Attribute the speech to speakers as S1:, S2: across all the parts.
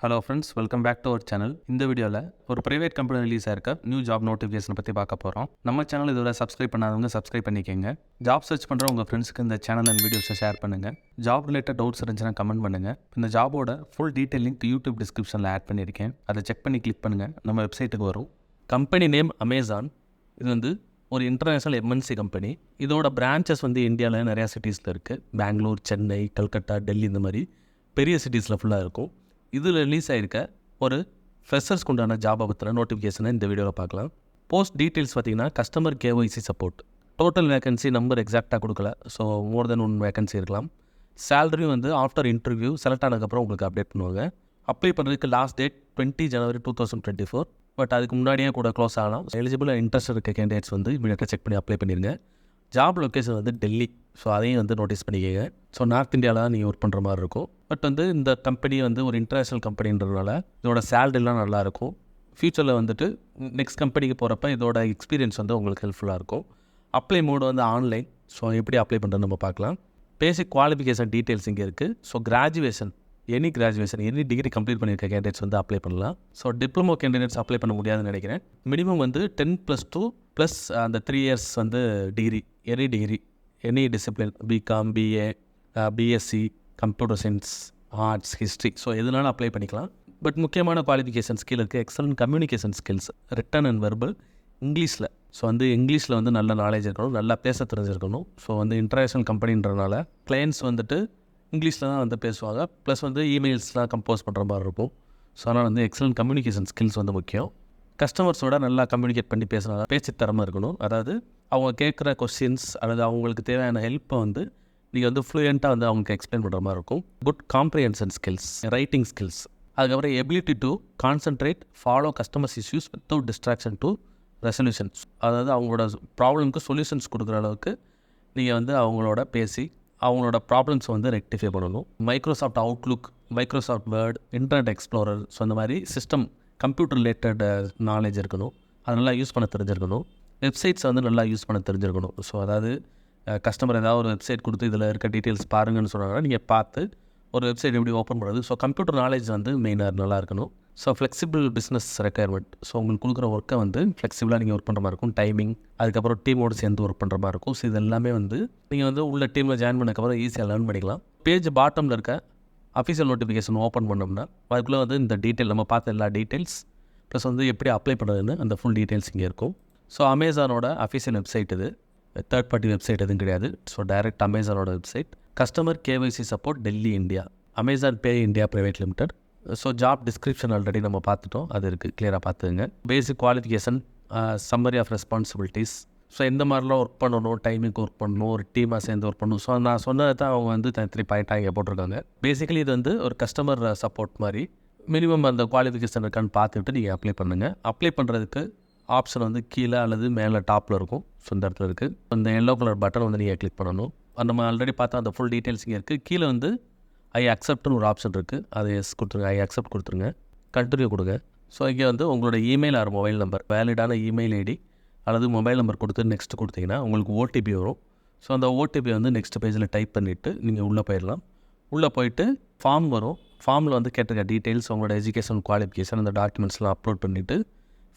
S1: Hello friends, welcome back to our channel. இந்த வீடியோவில் ஒரு ப்ரைவேட் கம்பெனி ரிலீஸ் ஆயிருக்க நியூ ஜாப் நோட்டிஃபிகேஷன் பற்றி பார்க்க போகிறோம். நம்ம சேனல் இதுவரை சப்ஸ்கிரைப் பண்ணாதவங்க சப்ஸ்கிரைப் பண்ணிக்கோங்க. ஜாப் சர்ச் பண்ணுற உங்கள் ஃப்ரெண்ட்ஸ்க்கு இந்த சேனல் அண்ட் வீடியோஸை ஷேர் பண்ணுங்கள். ஜாப் ரிலேட்டட் டவுட்ஸ் இருந்துச்சுன்னா கமெண்ட் பண்ணுங்கள். இந்த ஜாபோட ஃபுல் டீட்டெயில் லிங்க் யூடியூப் டிஸ்கிரிப்ஷனில் ஆட் பண்ணியிருக்கேன். அதை செக் பண்ணி கிளிக் பண்ணுங்கள், நம்ம வெப்சைட்டுக்கு வரும். Company name Amazon. இது ஒரு இன்டர்நேஷ்னல் எம்என்சி கம்பெனி. இதோட பிரான்ச்சஸ் இந்தியாவில் நிறையா சிட்டிஸில் இருக்குது. பெங்களூர், சென்னை, கல்கட்டா, டெல்லி இந்த மாதிரி பெரிய சிட்டிஸில் ஃபுல்லாக இருக்கும். இதில் ரிலீஸ் ஆகிருக்க ஒரு ஃப்ரெஷர்ஸ்க்கு உண்டான ஜாபை பற்றின நோட்டிஃபிகேஷனை இந்த வீடியோவில் பார்க்கலாம். போஸ்ட் டீட்டெயில்ஸ் பார்த்தீங்கன்னா customer KYC support. Total vacancy number எக்ஸாக்டாக கொடுக்கல, ஸோ மோர் தென் 1 வேகன்சி இருக்கலாம். சேலரி ஆஃப்டர் இன்டர்வியூ செலக்ட் ஆனதுக்கப்புறம் உங்களுக்கு அப்டேட் பண்ணுவாங்க. அப்ளை பண்ணுறதுக்கு லாஸ்ட் டேட் 20 ஜனவரி 2024. பட் அதுக்கு முன்னாடியே கூட க்ளோஸ் ஆகலாம். எலிஜிபிள் இன்ட்ரெஸ்ட் இருக்க கேண்டிடேட்ஸ் இமீடியட்டாக செக் பண்ணி அப்ளை பண்ணிடுங்க. ஜாப் லொக்கேஷன் டெல்லி, ஸோ அதையும் நோட்டீஸ் பண்ணிக்கோங்க. ஸோ நார்த் இந்தியாவில் தான் நீங்கள் ஒர்க் பண்ணுற மாதிரி இருக்கும். பட் இந்த கம்பெனி ஒரு இன்டர்நேஷ்னல் கம்பெனின்றதுனால இதோட சேலரிலாம் நல்லாயிருக்கும். ஃப்யூச்சரில் நெக்ஸ்ட் கம்பெனிக்கு போகிறப்ப இதோட எக்ஸ்பீரியன்ஸ் உங்களுக்கு ஹெல்ப்ஃபுல்லாக இருக்கும். Apply mode online. ஸோ எப்படி அப்ளை பண்ணுறது நம்ம பார்க்கலாம். பேசிக் குவாலிஃபிகேஷன் டீட்டெயில்ஸ் இங்கே இருக்குது. So graduation, any degree complete பண்ணியிருக்க கேண்டிடேட்ஸ் அப்ளை பண்ணலாம். ஸோ டிப்ளமோ கேண்டிடேட்ஸ் அப்ளை பண்ண முடியாதுன்னு நினைக்கிறேன். மினிமம் 10+2 ப்ளஸ் அந்த 3 years degree, any discipline, BCom, BA, BSc, computer science, arts, history, so எதுனாலும் அப்ளை பண்ணிக்கலாம். பட் முக்கியமான குவாலிஃபிகேஷன் ஸ்கில் இருக்குது. Excellent communication skills, written and verbal, இங்கிலீஷில். ஸோ இங்கிலீஷில் நல்ல நாலேஜ் இருக்கணும், நல்லா பேச தெரிஞ்சிருக்கணும். ஸோ இன்டர்நேஷ்னல் கம்பெனின்றனால கிளையன்ட்ஸ் இங்கிலீஷில் தான் பேசுவாங்க. ப்ளஸ் இமெயில்ஸ்லாம் கம்போஸ் பண்ணுற மாதிரி இருக்கும். ஸோ அதனால் எக்ஸலன்ட் கம்யூனிகேஷன் ஸ்கில்ஸ் முக்கியம். கஸ்டமர்ஸோட நல்லா கம்யூனிகேட் பண்ணி பேசுனா பேச்சு திறமை இருக்கணும். அதாவது அவங்க கேட்குற கொஸ்டின்ஸ் அல்லது அவங்களுக்கு தேவையான ஹெல்ப்பை நீங்கள் ஃப்ளூயண்ட்டாக அவங்களுக்கு எக்ஸ்பிளைன் பண்ணுற மாதிரி இருக்கும். Good comprehension skills, writing skills, அதுக்கப்புறம் ability to concentrate, follow customers issues without distraction to resolutions. அதாவது அவங்களோட ப்ராப்ளம்க்கு சொல்யூஷன்ஸ் கொடுக்குற அளவுக்கு நீங்கள் அவங்களோட பேசி அவங்களோட ப்ராப்ளம்ஸ் ரெக்டிஃபை பண்ணணும். Microsoft Outlook, Microsoft word, internet explorer, so இந்த மாதிரி சிஸ்டம் கம்ப்யூட்டர் ரிலேட்டட் நாலேஜ் இருக்கணும். அது நல்லா யூஸ் பண்ண தெரிஞ்சிருக்கணும். வெப்சைட்ஸ் நல்லா யூஸ் பண்ண தெரிஞ்சிருக்கணும். ஸோ அதாவது கஸ்டமர் ஏதாவது ஒரு வெப்சைட் கொடுத்து இதில் இருக்க டீட்டெயில்ஸ் பாருங்கன்னு சொன்னாங்கன்னா நீங்கள் பார்த்து ஒரு வெப்சைட் எப்படி ஓப்பன் பண்ணுறது. ஸோ கம்ப்யூட்டர் நாலேஜ் மெயினாக நல்லா இருக்கணும். So flexible business requirement. So உங்களுக்கு கொடுக்குற ஒர்க்கை ஃப்ளெக்சிபிளாக நீங்கள் ஒர்க் பண்ணுற மாதிரி இருக்கும். டைமிங், அதுக்கப்புறம் டீமோடு சேர்ந்து ஒர்க் பண்ணுற மாதிரி இருக்கும். ஸோ இது எல்லாமே நீங்கள் உள்ள டீமில் ஜாயின் பண்ணக்கப்புறம் ஈஸியாக லேர்ன் பண்ணிக்கலாம். பேஜ் பாட்டமில் இருக்க அஃபீஷியல் நோட்டிஃபிகேஷன் ஓப்பன் பண்ணோம்னா அதுக்குள்ளே இந்த டீட்டெயில் நம்ம பார்த்த எல்லா டீட்டெயில்ஸ் ப்ளஸ் எப்படி அப்ளை பண்ணுறதுன்னு அந்த ஃபுல் டீட்டெயில்ஸ் இங்கே இருக்கும். ஸோ அமேசானோட அஃபீஷியல் வெப்சைட் இது, தேர்ட் பார்ட்டி வெப்சைட் எதுவும் கிடையாது. ஸோ டைரக்ட் அமேசானோட website. Customer KYC support, Delhi, India. Amazon pay India private limited. So job description already நம்ம பார்த்துட்டோம், அது இருக்குது, கிளியராக பார்த்துங்க. Basic qualification, summary of responsibilities, so எந்த மாதிரிலாம் ஒர்க் பண்ணணும், டைமிங்க்கு ஒர்க் பண்ணணும், ஒரு டீமாக சேர்ந்து ஒர்க் பண்ணணும். ஸோ நான் சொன்னதை தான் அவங்க தனி பாயிண்ட்டாக இங்கே போட்டிருக்காங்க. பேசிக்கலி இது ஒரு கஸ்டமர் சப்போர்ட் மாதிரி. மினிமம் அந்த குவாலிஃபிகேஷன் இருக்கான்னு பார்த்துட்டு நீங்கள் அப்ளை பண்ணுங்கள். அப்ளை பண்ணுறதுக்கு ஆப்ஷன் கீழே அல்லது மேலே டாப்பில் இருக்கும். ஸோ இந்த இடத்துல இருக்குது. இந்த எல்லோ கலர் பட்டன் நீங்கள் கிளிக் பண்ணணும். நம்ம ஆல்ரெடி பார்த்தா அந்த ஃபுல் டீட்டெயில்ஸ் இங்கே இருக்குது. கீழே ஐ அக்செப்ட்னு ஒரு ஆப்ஷன் இருக்குது, அதை எஸ் கொடுத்துருங்க, ஐ அக்செப்ட் கொடுத்துருங்க, கண்டினியூ கொடுங்க. ஸோ இங்கே உங்களோட இமெயில் ஆர் மொபைல் நம்பர், வேலிடான இமெயில் ஐடி அல்லது மொபைல் நம்பர் கொடுத்து நெக்ஸ்ட் கொடுத்தீங்கன்னா உங்களுக்கு ஓடிபி வரும். ஸோ அந்த ஓடிபி நெக்ஸ்ட் பேஜில் டைப் பண்ணிவிட்டு நீங்கள் உள்ளே போயிடலாம். உள்ளே போயிட்டு ஃபார்ம் வரும். ஃபார்மில் கேட்டிருக்க டீட்டெயில்ஸ், உங்களோட எஜுகேஷன் குவாலிஃபிகேஷன், அந்த டாக்குமெண்ட்ஸ்லாம் அப்லோட் பண்ணிவிட்டு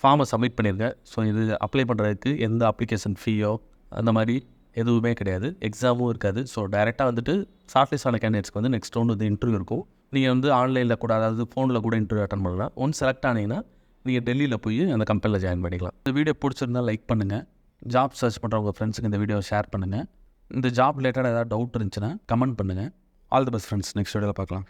S1: ஃபார்மை சப்மிட் பண்ணிடுங்க. ஸோ இது அப்ளை பண்ணுறதுக்கு எந்த அப்ளிகேஷன் ஃபீயோ அந்த மாதிரி எதுவுமே கிடையாது, எக்ஸாமும் இருக்காது. ஸோ டைரெக்டாக ஷார்ட்லிஸ்ட் ஆன கேண்டிடேட்ஸ்க்கு நெக்ஸ்ட் ரவுண்ட் இன்டர்வியூ இருக்கும். நீங்கள் ஆன்லைனில் கூட, அதாவது ஃபோனில் கூட இன்டர்வியூ அட்டன் பண்ணலாம். ஒன்ஸ் செலக்ட் ஆனீங்கன்னா நீங்கள் டெல்லியில் போய் அந்த கம்பெனியில் ஜாயின் பண்ணிக்கலாம். இந்த வீடியோ பிடிச்சிருந்தால் லைக் பண்ணுங்கள். ஜாப் சர்ச் பண்ணுற உங்கள் ஃப்ரெண்ட்ஸுக்கு இந்த வீடியோவை ஷேர் பண்ணுங்கள். இந்த ஜாப் ரிலேட்டடாக ஏதாவது டவுட் இருந்துச்சுன்னா கமெண்ட் பண்ணுங்கள். All the best friends. Next வீடியோவில் பார்க்கலாம்.